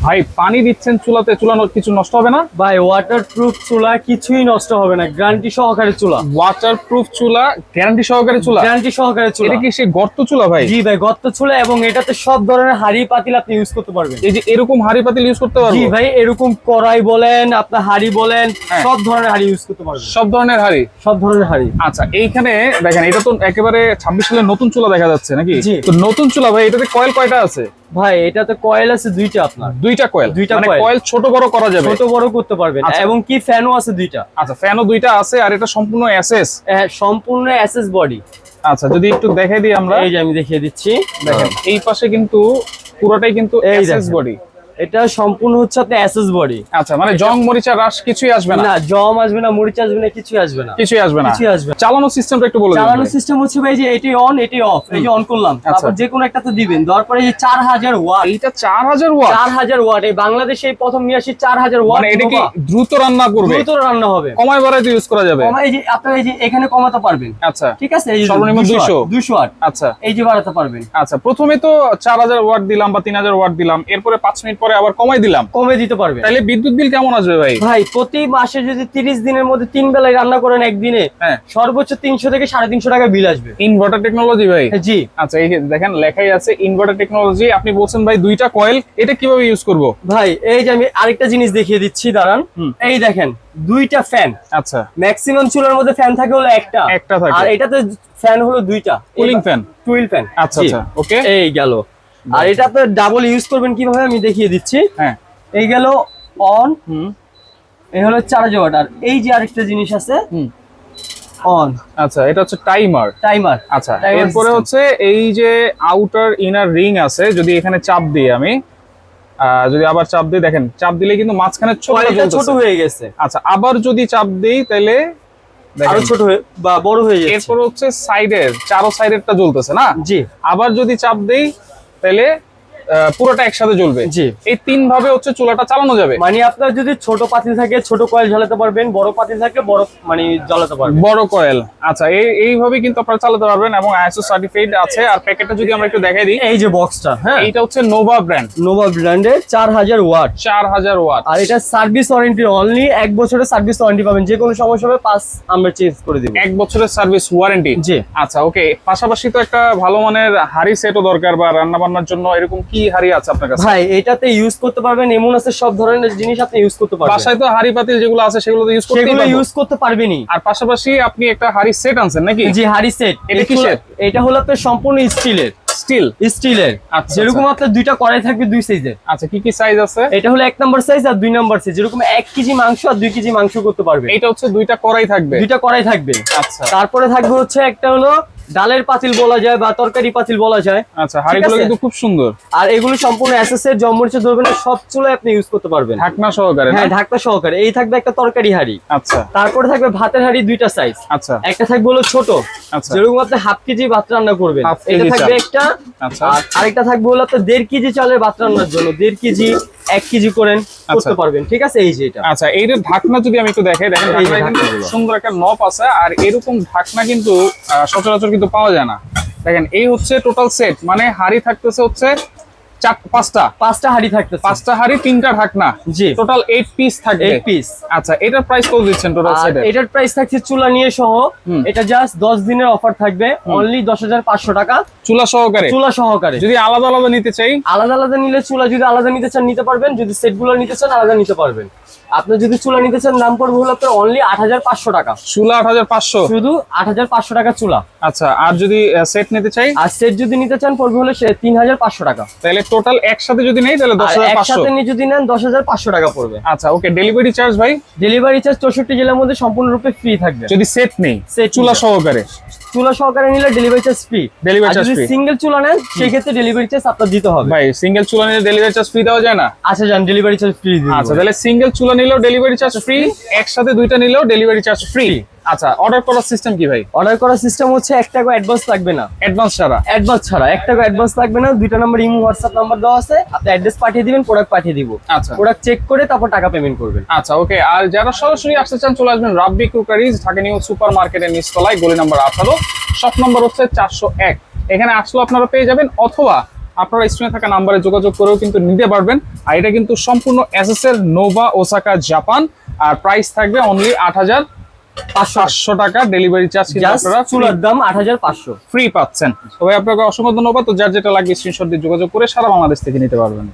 ভাই পানি দিচ্ছেন চুলাতে, চুলা কিছু নষ্ট হবে না? ভাই ওয়াটারপ্রুফ চুলা, কিছুই নষ্ট হবে না, গ্যারান্টি সহকারে চুলা। ওয়াটারপ্রুফ চুলা, গ্যারান্টি সহকারে চুলা? গ্যারান্টি সহকারে চুলা। এটা কি সেই গর্ত চুলা ভাই? জি ভাই, গর্ত চুলা, এবং এটাতে সব ধরনের হাঁড়ি পাতিল আপনি ইউজ করতে পারবেন। এই যে এরকম হাঁড়ি পাতিল ইউজ করতে পারবো? জি ভাই, এরকম কড়াই বলেন, আপনার হাঁড়ি বলেন, সব ধরনের হাঁড়ি ইউজ করতে পারবেন। সব ধরনের হাঁড়ি? সব ধরনের হাঁড়ি। আচ্ছা, এইখানে দেখেন এটা তো একেবারে 26 সালের নতুন চুলা দেখা যাচ্ছে নাকি? জি। তো নতুন চুলা ভাই, এটাতে কয়েল কয়টা আছে? ভাই এটাতে কয়েল আছে দুইটা, আপনার দুইটা কয়েল? দুইটা মানে কয়েল। কয়েল ছোট বড় করা যাবে? ছোট বড় করতে পারবেন। আচ্ছা। এবং কি ফ্যানও আছে দুইটা। আচ্ছা, ফ্যানও দুইটা আছে, আর এটা সম্পূর্ণ এসএস? সম্পূর্ণ এসএস বডি। আচ্ছা, যদি একটু দেখাই দিই আমরা। এই যে আমি দেখিয়ে দিচ্ছি, দেখেন এই পাশে কিন্তু পুরোটাই কিন্তু এই এসএস দেখেন। বডি। এটা সম্পূর্ণ হচ্ছে আপনার এসএস বডি। আচ্ছা, মানে জং মরিচা রাশ কিছুই আসবে না? না, জম আসবে না, মরিচ আসবে না, কিছুই আসবে না। কিছুই আসবে না? কিছুই আসবে না। চালানো সিস্টেমটা একটু বলে দিন। চালানোর সিস্টেম হচ্ছে ভাই যে এটি অন, এটি অফ। এই যে অন করলাম, তারপর যে কোনো একটা তো দিবেন, দেওয়ার পরে এই 4000 ওয়াট। এইটা 4000 ওয়াট? 4000 ওয়াট। এই বাংলাদেশে এই প্রথম নিয়ে আসি 4000 ওয়াট। মানে এটা কি দ্রুত রান্না করবে? দ্রুত রান্না হবে। কমায় বাড়াইতে ইউজ করা যাবে? এই যে আপনারা এই যে এখানে কমাতে পারবেন। আচ্ছা, ঠিক আছে, এই যে সর্বনিম্ন 200 ওয়াট। আচ্ছা এই যে বাড়াতে পারবেন। আচ্ছা, প্রথমে তো 4000 ওয়াট দিলাম বা 3000 ওয়াট দিলাম, এরপরে 5 মিনিট পরে আবার কমাই দিলাম, কমে দিতে পারবেন। তাহলে বিদ্যুৎ বিল কেমন আসবে ভাই? ভাই প্রতি মাসে যদি 30 দিনের মধ্যে 3 বেলায় রান্না করেন একদিনে, হ্যাঁ, সর্বোচ্চ 300 থেকে 350 টাকা বিল আসবে। ইনভার্টার টেকনোলজি ভাই? জি। আচ্ছা, এই যে দেখেন লেখাই আছে ইনভার্টার টেকনোলজি। আপনি বলছেন ভাই দুইটা কয়েল, এটা কিভাবে ইউজ করব? ভাই এই যে আমি আরেকটা জিনিস দেখিয়ে দিচ্ছি, দাঁড়ান। এই দেখেন দুইটা ফ্যান। আচ্ছা, ম্যাক্সিমাম চুলার মধ্যে ফ্যান থাকে হলো একটা থাকে। আর এটাতে ফ্যান হলো দুইটা, কুলিং ফ্যান, টুইল ফ্যান। আচ্ছা আচ্ছা, ওকে। এই গেল। আর এটা আপনি ডাবল ইউজ করবেন কিভাবে আমি দেখিয়ে দিচ্ছি। হ্যাঁ, এই গেল অন, এই হলো 4000 ওয়াট। আর এই যে আরেকটা জিনিস আছে অন। আচ্ছা, এটা হচ্ছে টাইমার। টাইমার। আচ্ছা, এরপরে হচ্ছে এই যে আউটার ইনার রিং আছে, যদি এখানে চাপ দিই আমি, যদি আবার চাপ দিই, দেখেন চাপ দিলে কিন্তু মাঝখানে ছোট হয়ে গেছে। আচ্ছা, আবার যদি চাপ দিই তাহলে আরো ছোট হয়ে বা বড় হয়ে যাচ্ছে। এরপর হচ্ছে সাইডের, চারো সাইডেরটা জ্বলতেছে না? জি। আবার যদি চাপ দেই তাহলে পুরোটা একসাথে জ্বলবে। জি। এই তিন ভাবে হচ্ছে চুলাটা চালানো যাবে। মানে আপনার যদি ছোট পাতিল থাকে ছোট কয়েল জ্বালাতে পারবেন, বড় পাতিল থাকে বড় মানে জ্বালাতে পারবেন, বড় কয়েল। আচ্ছা, এইভাবে কিন্তু আপনারা চালাতে পারবেন এবং আইএসও সার্টিফাইড আছে। আর প্যাকেটটা যদি আমরা একটু দেখাই দিই, এই যে বক্সটা, হ্যাঁ, এইটা হচ্ছে নোভা ব্র্যান্ড। নোভা ব্র্যান্ডের 4000 ওয়াট। 4000 ওয়াট। আর এটা সার্ভিস ওয়ারেন্টি অনলি 1 বছরের সার্ভিস ওয়ারেন্টি পাবেন, যে কোনো সমস্যা হবে 5 আমরা চেঞ্জ করে দিব। 1 বছরের সার্ভিস ওয়ারেন্টি? জি। আচ্ছা, ওকে। পাশাপাশি তো একটা ভালো মানের হাড়ি সেটও দরকার, বা রান্না বান্নার জন্য এরকম কি হাড়ি আছে আপনার কাছে? ভাই এটাতে ইউজ করতে পারবেন, এমন আছে সব ধরনের জিনিস আপনি ইউজ করতে পারবেন। বাসায় তো হাড়ি পাতিল যেগুলো আছে সেগুলো তো ইউজ করতে সেগুলো পারবো। ইউজ করতে পারবেনই। আর পাশাপাশি আপনি একটা হাড়ি সেট আনছেন নাকি? জি, হাড়ি সেট। এটা কিসের? এটা হলো আপনার সম্পূর্ণ স্টিলের। স্টিলের? আচ্ছা, যেরকম আপনার দুইটা কড়াই থাকবে 2 সাইজের। আচ্ছা, কি কি সাইজ আছে? এটা হলো 1 নম্বর সাইজ আর 2 নম্বর সাইজ। যেরকম 1 কেজি মাংস আর 2 কেজি মাংস করতে পারবে। এটা হচ্ছে দুইটা কড়াই থাকবে? দুইটা কড়াই থাকবে। আচ্ছা। তারপরে থাকবে হচ্ছে একটা হলো ডালের পাতিল বলা যায় বা তরকারি পাতিল বলা যায়। আচ্ছা, হাড়িগুলো কিন্তু খুব সুন্দর। আর এগুলো সম্পূর্ণ এসএস এর, জমমরিচে ধরবে না, সব চুলায় আপনি ইউজ করতে পারবেন, ঢাকনা সহকারে? হ্যাঁ, ঢাকনা সহকারে। এই থাকবে একটা তরকারি হাড়ি। আচ্ছা। তারপরে থাকবে ভাতের হাড়ি দুইটা সাইজ। আচ্ছা। একটা থাকবে হলো ছোট, আচ্ছা, যেরকম আপনি 1/2 কেজি ভাত রান্না করবেন, এটা থাকবে একটা। আচ্ছা। আর আরেকটা থাকবে হলো আপনার 1.5 কেজি চালের ভাত রান্নার জন্য, 1.5 কেজি 1 কেজি করেন করতে পারবেন। ঠিক আছে, এই যে এটা। আচ্ছা, এইটার ঢাকনা যদি আমি একটু দেখাই, দেখেন ঢাকনা কিন্তু সুন্দর একটা নব আছে। আর এরকম ঢাকনা কিন্তু সচরাচর কিন্তু পাওয়া যায় না। দেখেন, এই হচ্ছে টোটাল সেট, মানে হাড়ি থাকতেছে হচ্ছে পাঁচটা হাড়ি থাকতেছে, 5টা হাড়ি 3টা ঢাকনা। জি। টোটাল 8 পিস থাকবে। 8 পিস। আচ্ছা, এটার প্রাইস কত দিচ্ছেন টোটাল সেটে? এটার প্রাইস থাকছে চুলা নিয়ে সহ, এটা জাস্ট 10 দিনের অফার থাকবে, অনলি 10500 টাকা চুলা সহকারে? চুলা সহকারে। যদি আলাদা আলাদা নিতে চাই? আলাদা আলাদা নিলে, চুলা যদি আলাদা নিতে চান নিতে পারবেন, যদি সেটগুলো নিতে চান আলাদা নিতে পারবেন। আপনি যদি চুলা নিতে চান দাম পড়বে হলো আপনার অনলি 8500 টাকা। চুলা 8500? শুধু 8500 টাকা চুলা। আচ্ছা, আর যদি সেট নিতে চাই? আর সেট যদি নিতে চান পড়বে হলো 3500 টাকা। তাহলে টোটাল একসাথে যদি নেই তাহলে 10500। একসাথে নিয়ে যদি নেন 10500 টাকা পড়বে। আচ্ছা, ওকে। ডেলিভারি চার্জ ভাই? ডেলিভারি চার্জ 64 জেলার মধ্যে সম্পূর্ণরূপে ফ্রি থাকবে যদি সেট নেই, সেট চুলা সহকারে। চুলা সহকারে নিলে delivery charge free. Delivery charge যদি ফ্রি। সিঙ্গেল চুলা নেন সেই ক্ষেত্রে ডেলিভারি চার্জ আপনার দিতে হবে। ভাই, সিঙ্গেল চুলা নিলে ডেলিভারি চার্জ ফ্রি দেওয়া যায় না? আচ্ছা, জান, ডেলিভারি চার্জ ফ্রি দিই। আচ্ছা, তাহলে সিঙ্গেল চুলা নিলেও ডেলিভারি চার্জ ফ্রি, একসাথে দুইটা নিলেও ডেলিভারি চার্জ ফ্রি। আচ্ছা, অর্ডার করার সিস্টেম কি ভাই? অর্ডার করার সিস্টেম হচ্ছে 1 টাকা অ্যাডভান্স লাগবে না। অ্যাডভান্স ছাড়া? অ্যাডভান্স ছাড়া 1 টাকা অ্যাডভান্স লাগবে না। 2টা নাম্বার ইমো হোয়াটসঅ্যাপ নাম্বার দেওয়া আছে, আপনি অ্যাড্রেস পাঠিয়ে দিবেন, প্রোডাক্ট পাঠিয়ে দিব। আচ্ছা, প্রোডাক্ট চেক করে তারপর টাকা পেমেন্ট করবেন। আচ্ছা, ওকে। আর যারা সরাসরি আসতে চান চলে আসবেন রাব্বি কুকারিজ, ঢাকা নিউ সুপার মার্কেটের নিচতলায়, গলি নাম্বার 18, শপ নম্বর হচ্ছে 401। এখানে আসলে আপনারা পেয়ে যাবেন, অথবা আপনারা স্ক্রিনে থাকা নাম্বারে যোগাযোগ করেও কিন্তু নিতে পারবেন। আর এটা কিন্তু সম্পূর্ণ এসএস এর নোভা ওসাকা জাপান, আর প্রাইস থাকবে অনলি 8,500 টাকা। ডেলিভারি চার্জ কিন্তু জাস্ট আপনারা চুলার দাম 8,500। ফ্রি পাচ্ছেন। তবে আপনাকে অসংখ্য ধন্যবাদ। তো যার যেটা লাগবে স্ক্রিনশট দিয়ে যোগাযোগ করে সারা বাংলাদেশ থেকে নিতে পারবেন।